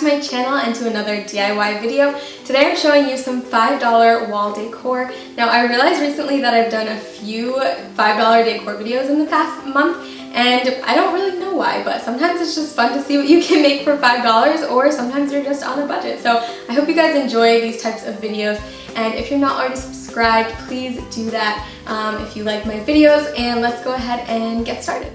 my channel and to another DIY video. Today I'm showing you some $5 wall decor. Now I realized recently that I've done a few $5 decor videos in the past month and I don't really know why, but sometimes it's just fun to see what you can make for $5 or sometimes you're just on a budget. So I hope you guys enjoy these types of videos, and if you're not already subscribed, please do that if you like my videos, and let's go ahead and get started.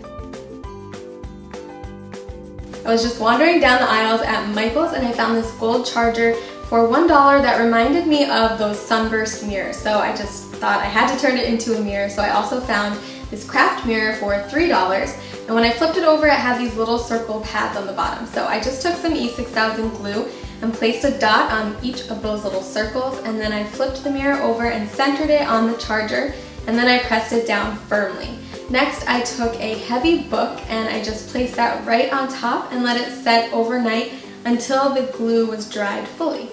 I was just wandering down the aisles at Michael's and I found this gold charger for $1 that reminded me of those sunburst mirrors. So I just thought I had to turn it into a mirror. So I also found this craft mirror for $3. And when I flipped it over, it had these little circle pads on the bottom. So I just took some E6000 glue and placed a dot on each of those little circles. And then I flipped the mirror over and centered it on the charger. And then I pressed it down firmly. Next, I took a heavy book and I just placed that right on top and let it set overnight until the glue was dried fully.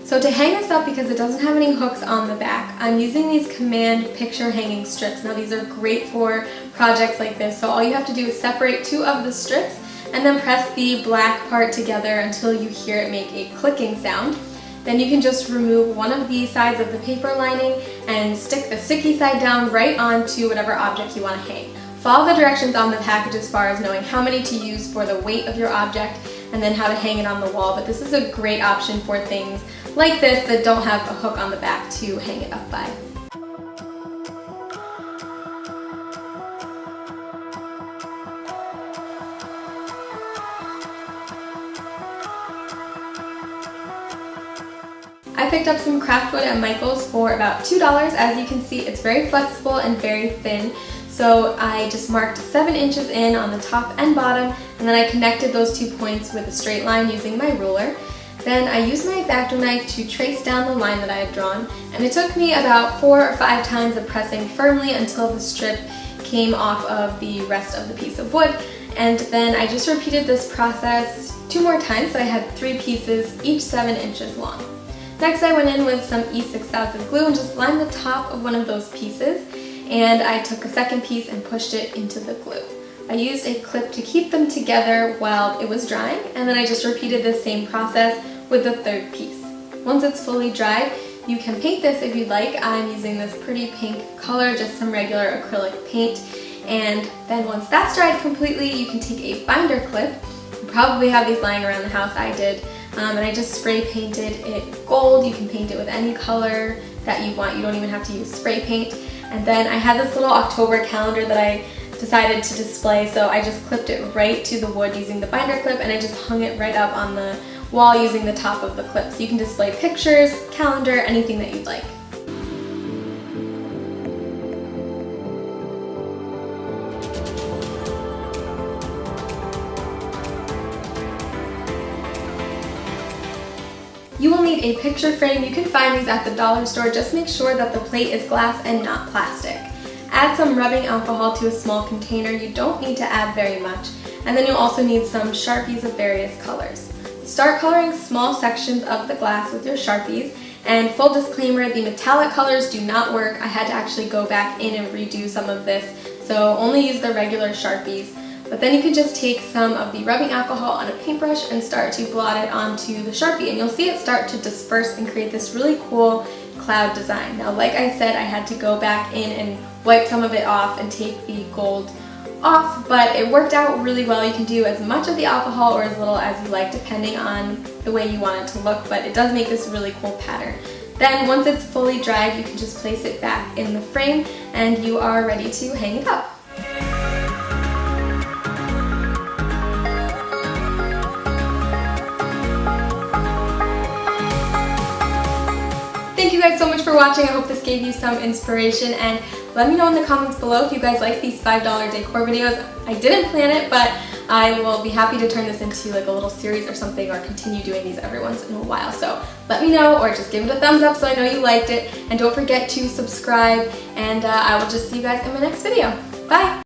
So to hang this up, because it doesn't have any hooks on the back, I'm using these Command picture hanging strips. Now these are great for projects like this. So all you have to do is separate two of the strips and then press the black part together until you hear it make a clicking sound. Then you can just remove one of the sides of the paper lining and stick the sticky side down right onto whatever object you want to hang. Follow the directions on the package as far as knowing how many to use for the weight of your object and then how to hang it on the wall. But this is a great option for things like this that don't have a hook on the back to hang it up by. I picked up some craft wood at Michael's for about $2. As you can see, it's very flexible and very thin. So I just marked 7 inches in on the top and bottom, and then I connected those 2 points with a straight line using my ruler. Then I used my X-Acto knife to trace down the line that I had drawn, and it took me about 4 or 5 times of pressing firmly until the strip came off of the rest of the piece of wood. And then I just repeated this process 2 more times, so I had 3 pieces, each 7 inches long. Next, I went in with some E6000 glue and just lined the top of one of those pieces, and I took a second piece and pushed it into the glue. I used a clip to keep them together while it was drying, and then I just repeated the same process with the third piece. Once it's fully dried, you can paint this if you'd like. I'm using this pretty pink color, just some regular acrylic paint, and then once that's dried completely, you can take a binder clip. You probably have these lying around the house. I did. And I just spray painted it gold. You can paint it with any color that you want. You don't even have to use spray paint. And then I had this little October calendar that I decided to display, so I just clipped it right to the wood using the binder clip, and I just hung it right up on the wall using the top of the clip. So you can display pictures, calendar, anything that you'd like. You will need a picture frame. You can find these at the dollar store. Just make sure that the plate is glass and not plastic. Add some rubbing alcohol to a small container. You don't need to add very much. And then you'll also need some Sharpies of various colors. Start coloring small sections of the glass with your Sharpies. And full disclaimer, the metallic colors do not work. I had to actually go back in and redo some of this. So only use the regular Sharpies. But then you can just take some of the rubbing alcohol on a paintbrush and start to blot it onto the Sharpie, and you'll see it start to disperse and create this really cool cloud design. Now, like I said, I had to go back in and wipe some of it off and take the gold off, but it worked out really well. You can do as much of the alcohol or as little as you like depending on the way you want it to look, but it does make this really cool pattern. Then once it's fully dried, you can just place it back in the frame and you are ready to hang it up. Thank you guys so much for watching. I hope this gave you some inspiration, and let me know in the comments below if you guys like these $5 decor videos. I didn't plan it, but I will be happy to turn this into like a little series or something, or continue doing these every once in a while. So let me know, or just give it a thumbs up so I know you liked it, and don't forget to subscribe, and I will just see you guys in my next video. Bye!